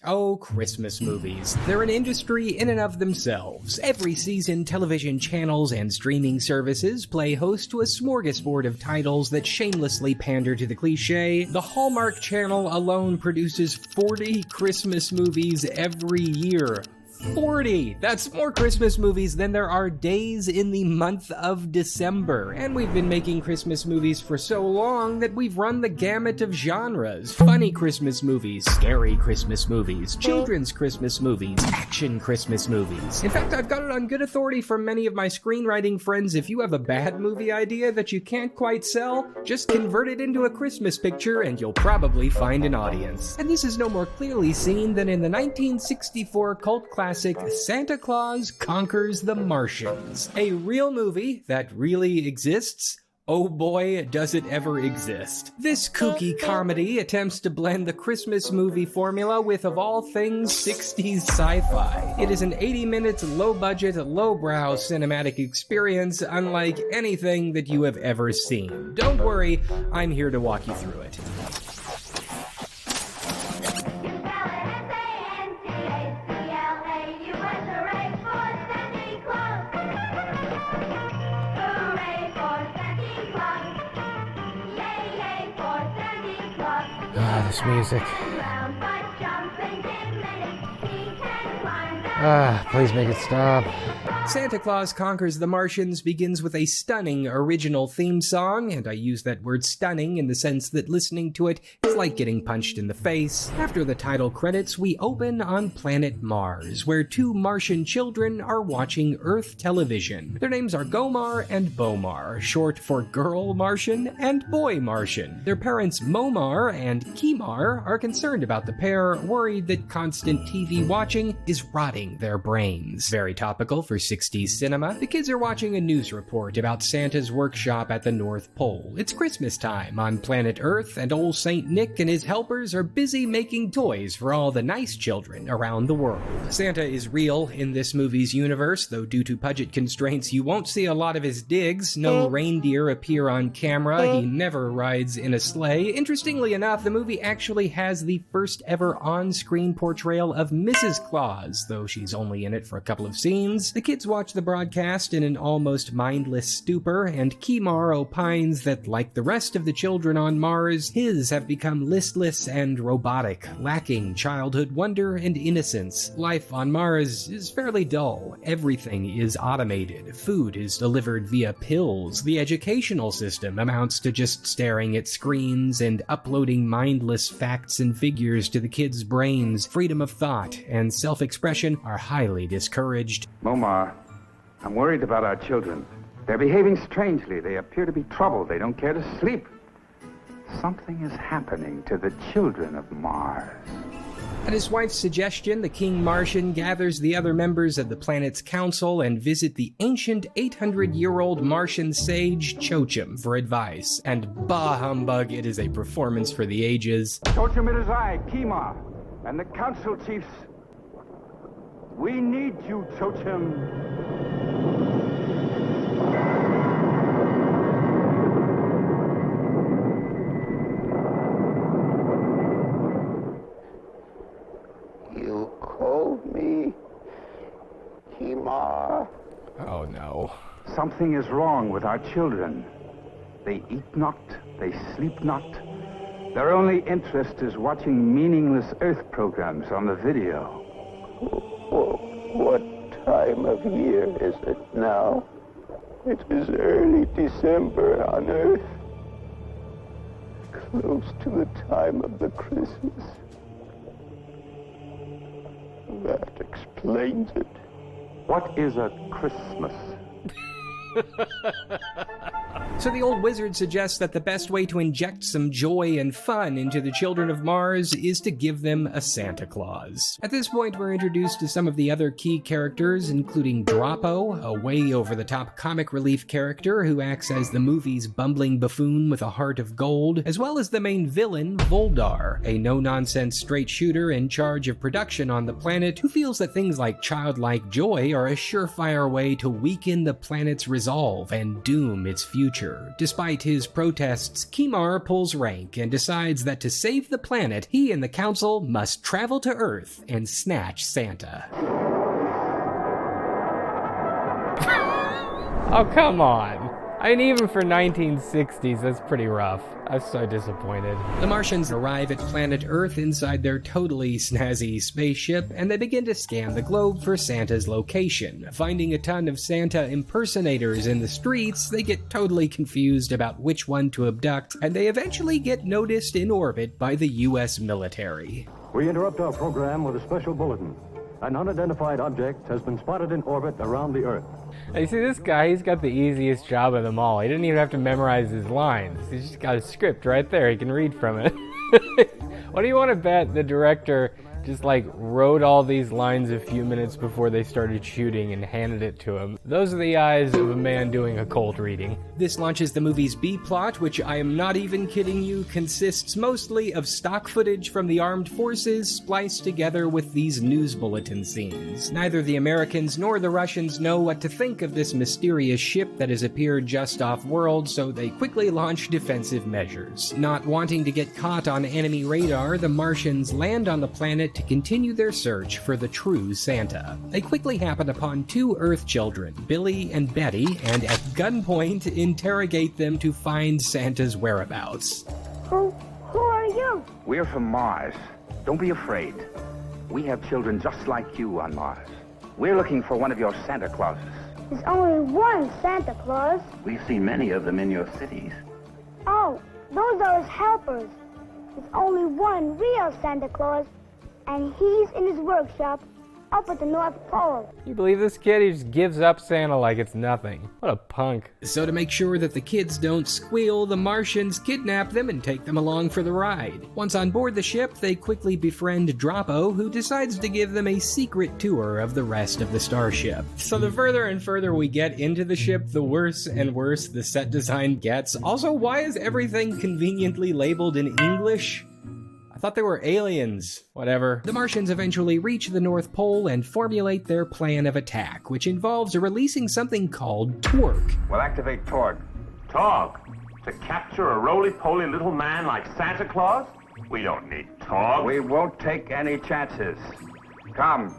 Oh, Christmas movies. They're an industry in and of themselves. Every season, television channels and streaming services play host to a smorgasbord of titles that shamelessly pander to the cliché. The Hallmark Channel alone produces 40 Christmas movies every year. 40! That's more Christmas movies than there are days in the month of December. And we've been making Christmas movies for so long that we've run the gamut of genres. Funny Christmas movies, scary Christmas movies, children's Christmas movies, action Christmas movies. In fact, I've got it on good authority from many of my screenwriting friends. If you have a bad movie idea that you can't quite sell, just convert it into a Christmas picture and you'll probably find an audience. And this is no more clearly seen than in the 1964 cult classic Santa Claus Conquers the Martians. A real movie that really exists. Oh boy, does it ever exist. This kooky comedy attempts to blend the Christmas movie formula with, of all things, 60s sci-fi. It is an 80-minute, low-budget, low-brow cinematic experience unlike anything that you have ever seen. Don't worry, I'm here to walk you through it. This music. Please make it stop. Santa Claus Conquers the Martians begins with a stunning original theme song, and I use that word stunning in the sense that listening to it is like getting punched in the face. After the title credits, we open on planet Mars, where two Martian children are watching Earth television. Their names are Gomar and Bomar, short for Girl Martian and Boy Martian. Their parents Momar and Kimar are concerned about the pair, worried that constant TV watching is rotting their brains. Very topical for 60s cinema. The kids are watching a news report about Santa's workshop at the North Pole. It's Christmas time on planet Earth, and old Saint Nick and his helpers are busy making toys for all the nice children around the world. Santa is real in this movie's universe, though due to budget constraints you won't see a lot of his digs. No reindeer appear on camera, he never rides in a sleigh. Interestingly enough, the movie actually has the first ever on-screen portrayal of Mrs. Claus, though she's only in it for a couple of scenes. The kids watch the broadcast in an almost mindless stupor, and Kimar opines that, like the rest of the children on Mars, his have become listless and robotic, lacking childhood wonder and innocence. Life on Mars is fairly dull. Everything is automated. Food is delivered via pills. The educational system amounts to just staring at screens and uploading mindless facts and figures to the kids' brains. Freedom of thought and self-expression are highly discouraged. Momar, I'm worried about our children. They're behaving strangely. They appear to be troubled. They don't care to sleep. Something is happening to the children of Mars. At his wife's suggestion, the King Martian gathers the other members of the planet's council and visit the ancient 800-year-old Martian sage Chochim for advice. And bah humbug, it is a performance for the ages. Chochim, it is I, Kimar, and the council chiefs. We need you, Chochim. You called me, Kimar. Oh no. Something is wrong with our children. They eat not, they sleep not. Their only interest is watching meaningless Earth programs on the video. What time of year is it now? It is early December on Earth. Close to the time of the Christmas. That explains it. What is a Christmas? So the old wizard suggests that the best way to inject some joy and fun into the children of Mars is to give them a Santa Claus. At this point, we're introduced to some of the other key characters, including Droppo, a way over-the-top comic relief character who acts as the movie's bumbling buffoon with a heart of gold, as well as the main villain, Voldar, a no-nonsense straight shooter in charge of production on the planet who feels that things like childlike joy are a surefire way to weaken the planet's resolve and doom its future. future. Despite his protests, Kimar pulls rank and decides that to save the planet, he and the Council must travel to Earth and snatch Santa. Oh, come on. I mean, even for 1960s, that's pretty rough. I was so disappointed. The Martians arrive at planet Earth inside their totally snazzy spaceship, and they begin to scan the globe for Santa's location. Finding a ton of Santa impersonators in the streets, they get totally confused about which one to abduct, and they eventually get noticed in orbit by the US military. We interrupt our program with a special bulletin. An unidentified object has been spotted in orbit around the Earth. Now, you see, this guy, he's got the easiest job of them all. He didn't even have to memorize his lines. He's just got a script right there. He can read from it. What do you want to bet the director just like wrote all these lines a few minutes before they started shooting and handed it to him? Those are the eyes of a man doing a cold reading. This launches the movie's B-plot, which I am not even kidding you, consists mostly of stock footage from the armed forces spliced together with these news bulletin scenes. Neither the Americans nor the Russians know what to think of this mysterious ship that has appeared just off-world, so they quickly launch defensive measures. Not wanting to get caught on enemy radar, the Martians land on the planet to continue their search for the true Santa. They quickly happen upon two Earth children, Billy and Betty, and at gunpoint interrogate them to find Santa's whereabouts. Who are you? We're from Mars. Don't be afraid. We have children just like you on Mars. We're looking for one of your Santa Clauses. There's only one Santa Claus. We've seen many of them in your cities. Oh, those are his helpers. There's only one real Santa Claus, and he's in his workshop up at the North Pole. You believe this kid? He just gives up Santa like it's nothing. What a punk. So to make sure that the kids don't squeal, the Martians kidnap them and take them along for the ride. Once on board the ship, they quickly befriend Droppo, who decides to give them a secret tour of the rest of the starship. So the further and further we get into the ship, the worse and worse the set design gets. Also, why is everything conveniently labeled in English? I thought they were aliens. Whatever. The Martians eventually reach the North Pole and formulate their plan of attack, which involves releasing something called torque. We'll activate Torg. Torg? To capture a roly-poly little man like Santa Claus? We don't need Torg. We won't take any chances. Come.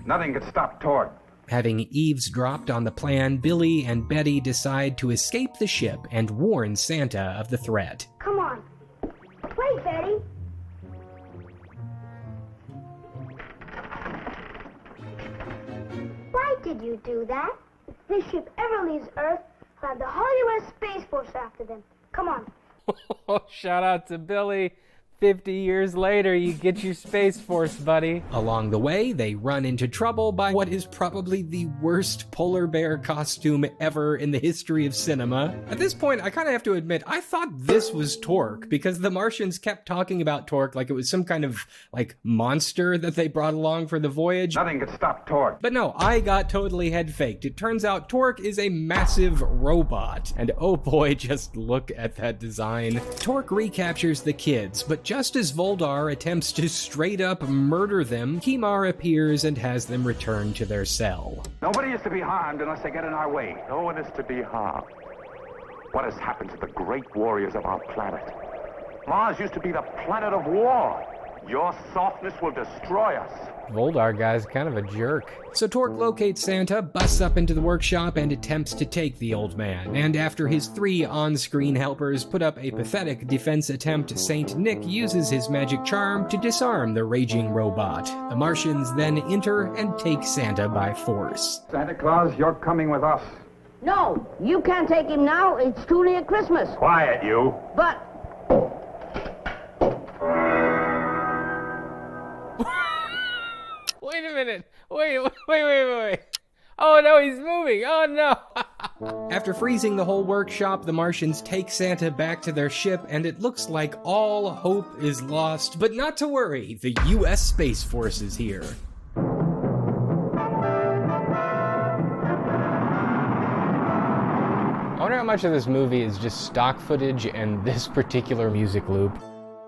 Nothing can stop Torg. Having eavesdropped on the plan, Billy and Betty decide to escape the ship and warn Santa of the threat. Come on. Wait, Betty. Why did you do that? If this ship ever leaves Earth, we'll have the Hollywood Space Force after them. Come on. Shout out to Billy. 50 years later, you get your Space Force, buddy. Along the way, they run into trouble by what is probably the worst polar bear costume ever in the history of cinema. At this point, I kind of have to admit, I thought this was Torque, because the Martians kept talking about Torque like it was some kind of, like, monster that they brought along for the voyage. Nothing can stop Torg. But no, I got totally head-faked. It turns out Torque is a massive robot. And oh boy, just look at that design. Torque recaptures the kids, but just as Voldar attempts to straight up murder them, Kimar appears and has them returned to their cell. Nobody is to be harmed unless they get in our way. No one is to be harmed. What has happened to the great warriors of our planet? Mars used to be the planet of war. Your softness will destroy us. Voldar guy's kind of a jerk. So Torque locates Santa, busts up into the workshop, and attempts to take the old man. And after his 3 on-screen helpers put up a pathetic defense attempt, Saint Nick uses his magic charm to disarm the raging robot. The Martians then enter and take Santa by force. Santa Claus, you're coming with us. No, you can't take him now. It's too near Christmas. Quiet, you. But Wait a minute. Wait. Oh no, he's moving. Oh no. After freezing the whole workshop, the Martians take Santa back to their ship, and it looks like all hope is lost. But not to worry, the US Space Force is here. I wonder how much of this movie is just stock footage and this particular music loop.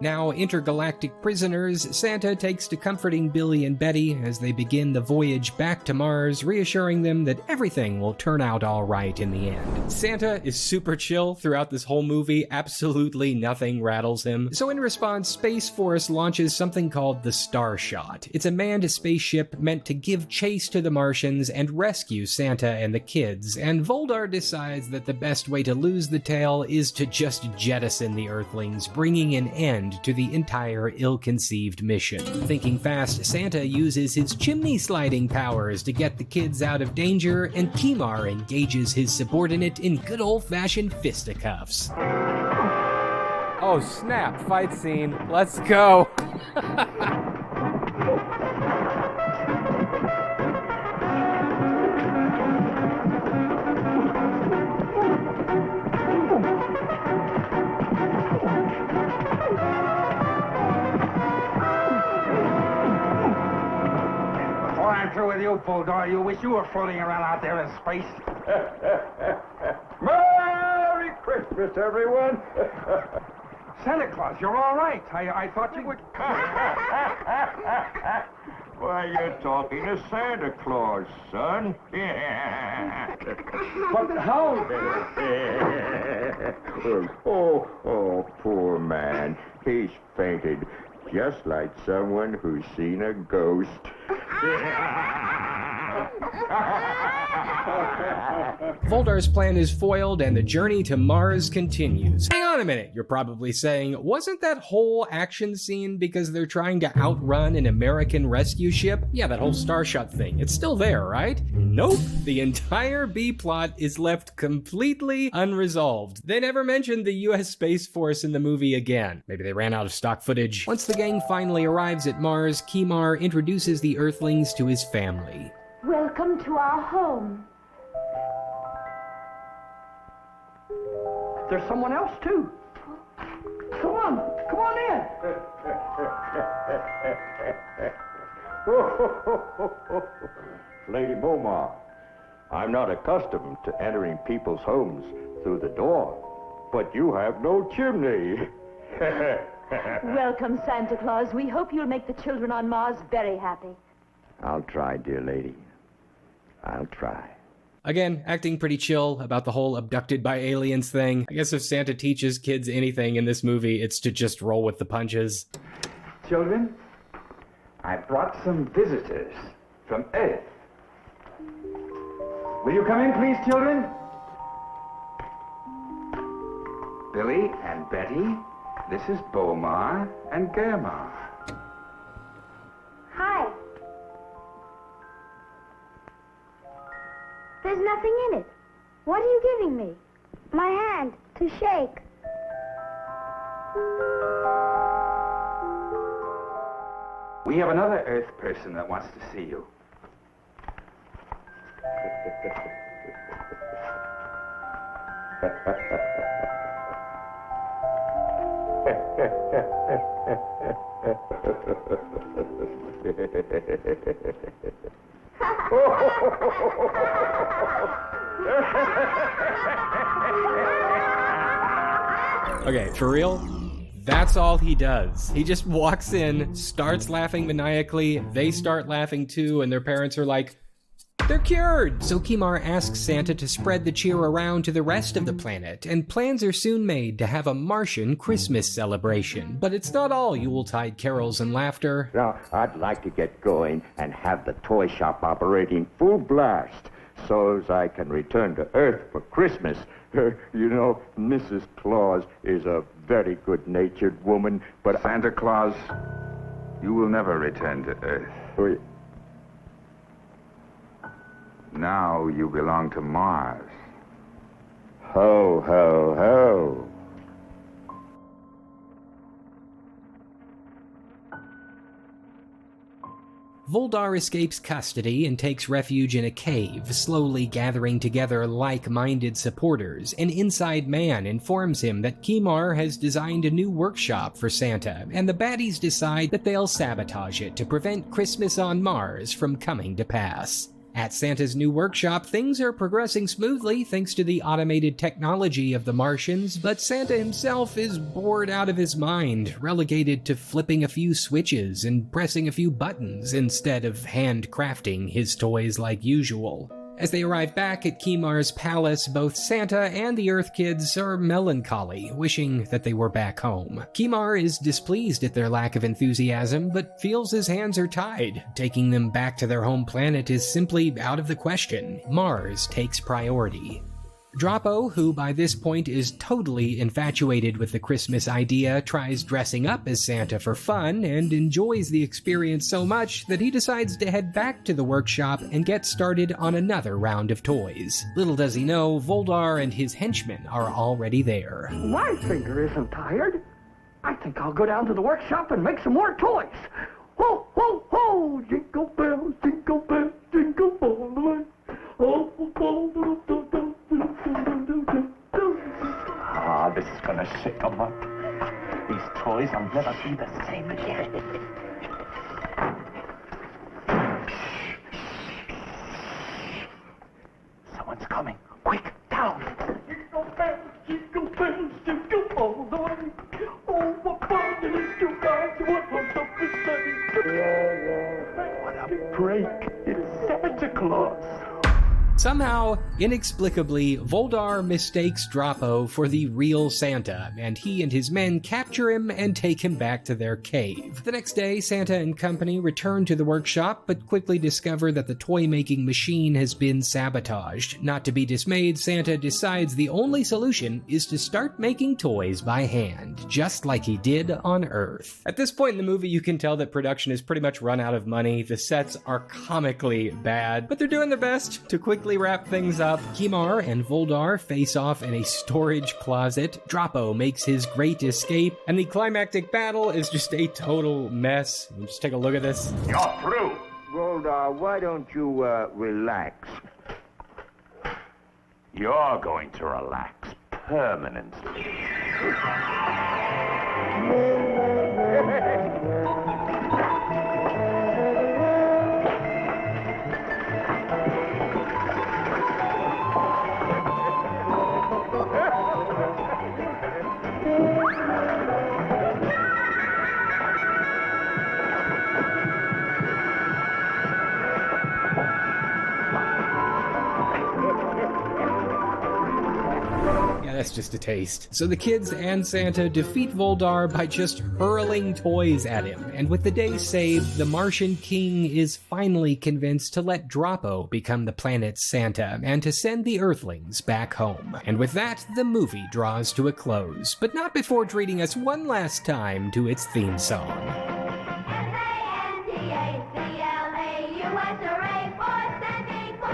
Now intergalactic prisoners, Santa takes to comforting Billy and Betty as they begin the voyage back to Mars, reassuring them that everything will turn out all right in the end. Santa is super chill throughout this whole movie, absolutely nothing rattles him. So in response, Space Force launches something called the Starshot. It's a manned spaceship meant to give chase to the Martians and rescue Santa and the kids, and Voldar decides that the best way to lose the tail is to just jettison the Earthlings, bringing an end to the entire ill-conceived mission. Thinking fast, Santa uses his chimney-sliding powers to get the kids out of danger, and Kimar engages his subordinate in good old-fashioned fisticuffs. Oh snap, fight scene, let's go! With you, Bulldog, you wish you were floating around out there in space. Merry Christmas, everyone. Santa Claus, you're all right. I thought you would... Why, you're talking to Santa Claus, son. But how? Oh, poor man. He's fainted, just like someone who's seen a ghost. Voldar's plan is foiled and the journey to Mars continues. Hang on a minute, you're probably saying, wasn't that whole action scene because they're trying to outrun an American rescue ship? Yeah, that whole Starshot thing, it's still there, right? Nope, the entire B-plot is left completely unresolved. They never mentioned the US Space Force in the movie again. Maybe they ran out of stock footage. Once the gang finally arrives at Mars, Kimar introduces the Earthlings to his family. Welcome to our home. There's someone else, too. Come on in. Lady Beaumont, I'm not accustomed to entering people's homes through the door, but you have no chimney. Welcome, Santa Claus. We hope you'll make the children on Mars very happy. I'll try, dear lady. I'll try. Again, acting pretty chill about the whole abducted by aliens thing. I guess if Santa teaches kids anything in this movie, it's to just roll with the punches. Children, I brought some visitors from Earth. Will you come in, please, children? Billy and Betty, this is Bomar and Germar. Hi. There's nothing in it. What are you giving me? My hand to shake. We have another Earth person that wants to see you. Okay, for real? That's all he does. He just walks in, starts laughing maniacally, they start laughing too, and their parents are like, they're cured! So Kimar asks Santa to spread the cheer around to the rest of the planet, and plans are soon made to have a Martian Christmas celebration. But it's not all Yuletide carols and laughter. Now, I'd like to get going and have the toy shop operating full blast so as I can return to Earth for Christmas. You know, Mrs. Claus is a very good-natured woman, but Santa Claus, you will never return to Earth. Now you belong to Mars. Ho, ho, ho. Voldar escapes custody and takes refuge in a cave, slowly gathering together like-minded supporters. An inside man informs him that Kimar has designed a new workshop for Santa, and the baddies decide that they'll sabotage it to prevent Christmas on Mars from coming to pass. At Santa's new workshop, things are progressing smoothly thanks to the automated technology of the Martians, but Santa himself is bored out of his mind, relegated to flipping a few switches and pressing a few buttons instead of handcrafting his toys like usual. As they arrive back at Kimar's palace, both Santa and the Earth Kids are melancholy, wishing that they were back home. Kimar is displeased at their lack of enthusiasm, but feels his hands are tied. Taking them back to their home planet is simply out of the question. Mars takes priority. Droppo, who by this point is totally infatuated with the Christmas idea, tries dressing up as Santa for fun and enjoys the experience so much that he decides to head back to the workshop and get started on another round of toys. Little does he know, Voldar and his henchmen are already there. My finger isn't tired. I think I'll go down to the workshop and make some more toys. Ho, ho, ho! Jingle bells, jingle all the way. Oh, Ah, this is gonna shake 'em up. These toys will never be the same again. Someone's coming. Quick, down! Jingle bells, jingle all the way. Oh, what fun it is to ride What a break! It's Santa Claus! Somehow, inexplicably, Voldar mistakes Droppo for the real Santa, and he and his men capture him and take him back to their cave. The next day, Santa and company return to the workshop, but quickly discover that the toy-making machine has been sabotaged. Not to be dismayed, Santa decides the only solution is to start making toys by hand, just like he did on Earth. At this point in the movie, you can tell that production has pretty much run out of money. The sets are comically bad, but they're doing their best to quickly wrap things up. Kimar and Voldar face off in a storage closet. Droppo makes his great escape, and the climactic battle is just a total mess. Just take a look at this. You're through! Voldar, why don't you, relax? You're going to relax permanently. That's just a taste. So the kids and Santa defeat Voldar by just hurling toys at him, and with the day saved, the Martian king is finally convinced to let Droppo become the planet's Santa, and to send the Earthlings back home. And with that, the movie draws to a close, but not before treating us one last time to its theme song.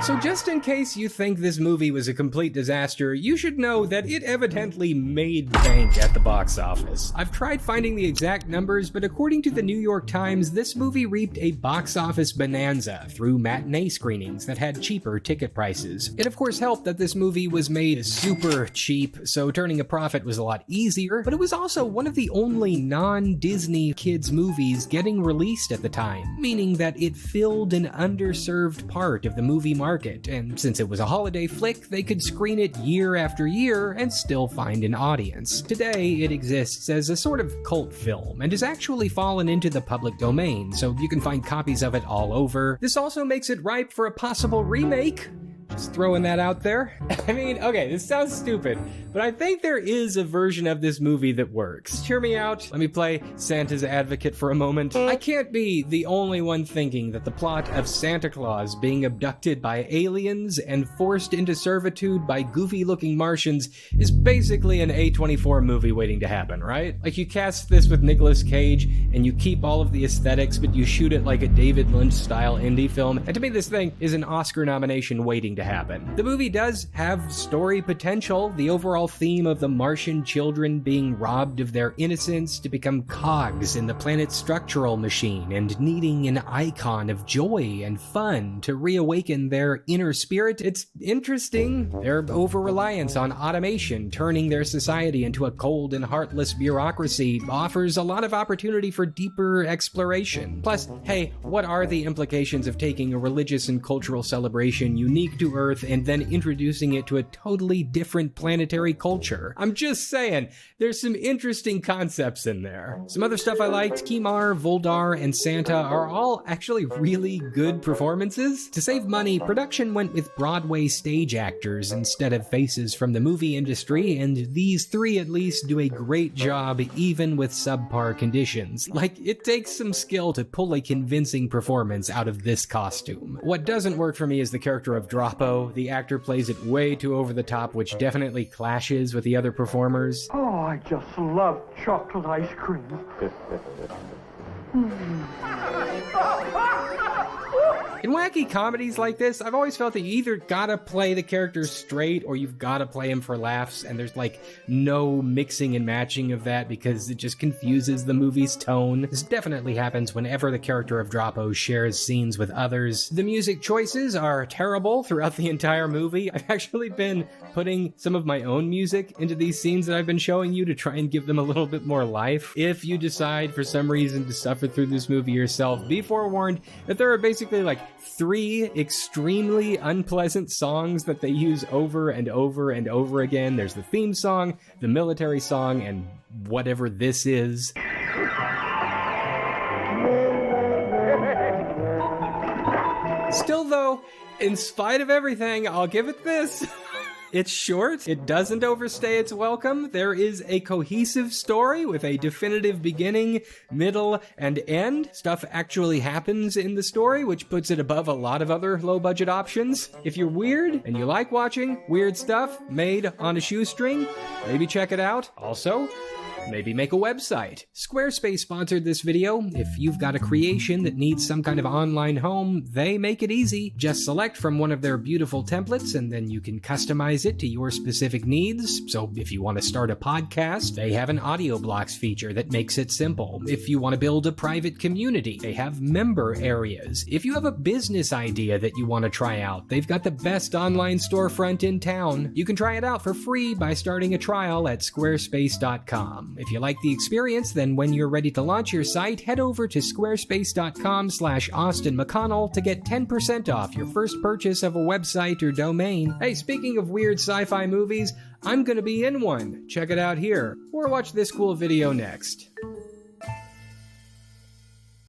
So just in case you think this movie was a complete disaster, you should know that it evidently made bank at the box office. I've tried finding the exact numbers, but according to the New York Times, this movie reaped a box office bonanza through matinee screenings that had cheaper ticket prices. It of course helped that this movie was made super cheap, so turning a profit was a lot easier, but it was also one of the only non-Disney kids movies getting released at the time, meaning that it filled an underserved part of the movie market. And since it was a holiday flick, they could screen it year after year and still find an audience. Today, it exists as a sort of cult film and has actually fallen into the public domain, so you can find copies of it all over. This also makes it ripe for a possible remake. Just throwing that out there. I mean, okay, this sounds stupid, but I think there is a version of this movie that works. Hear me out. Let me play Santa's advocate for a moment. I can't be the only one thinking that the plot of Santa Claus being abducted by aliens and forced into servitude by goofy-looking Martians is basically an A24 movie waiting to happen, right? Like, you cast this with Nicolas Cage, and you keep all of the aesthetics, but you shoot it like a David Lynch-style indie film, and to me this thing is an Oscar nomination waiting to to happen. The movie does have story potential. The overall theme of the Martian children being robbed of their innocence to become cogs in the planet's structural machine and needing an icon of joy and fun to reawaken their inner spirit. It's interesting. Their over-reliance on automation, turning their society into a cold and heartless bureaucracy, offers a lot of opportunity for deeper exploration. Plus, hey, what are the implications of taking a religious and cultural celebration unique to Earth and then introducing it to a totally different planetary culture? I'm just saying, there's some interesting concepts in there. Some other stuff I liked: Kimar, Voldar, and Santa are all actually really good performances. To save money, production went with Broadway stage actors instead of faces from the movie industry, and these three at least do a great job even with subpar conditions. Like, it takes some skill to pull a convincing performance out of this costume. What doesn't work for me is the character of Droppo. The actor plays it way too over the top, which definitely clashes with the other performers. Oh, I just love chocolate ice cream. In wacky comedies like this, I've always felt that you either gotta play the characters straight or you've gotta play them for laughs, and there's like no mixing and matching of that because it just confuses the movie's tone. This definitely happens whenever the character of Droppo shares scenes with others. The music choices are terrible throughout the entire movie. I've actually been putting some of my own music into these scenes that I've been showing you to try and give them a little bit more life. If you decide for some reason to suffer through this movie yourself, be forewarned that there are basically like 3 extremely unpleasant songs that they use over and over and over again. There's the theme song, the military song, and whatever this is. Still though, in spite of everything, I'll give it this. It's short, it doesn't overstay its welcome, there is a cohesive story with a definitive beginning, middle, and end. Stuff actually happens in the story, which puts it above a lot of other low-budget options. If you're weird and you like watching weird stuff made on a shoestring, maybe check it out. Also, maybe make a website. Squarespace sponsored this video. If you've got a creation that needs some kind of online home, they make it easy. Just select from one of their beautiful templates and then you can customize it to your specific needs. So if you want to start a podcast, they have an audio blocks feature that makes it simple. If you want to build a private community, they have member areas. If you have a business idea that you want to try out, they've got the best online storefront in town. You can try it out for free by starting a trial at squarespace.com. If you like the experience, then when you're ready to launch your site, head over to squarespace.com/AustinMcConnell to get 10% off your first purchase of a website or domain. Hey, speaking of weird sci-fi movies, I'm gonna be in one. Check it out here, or watch this cool video next.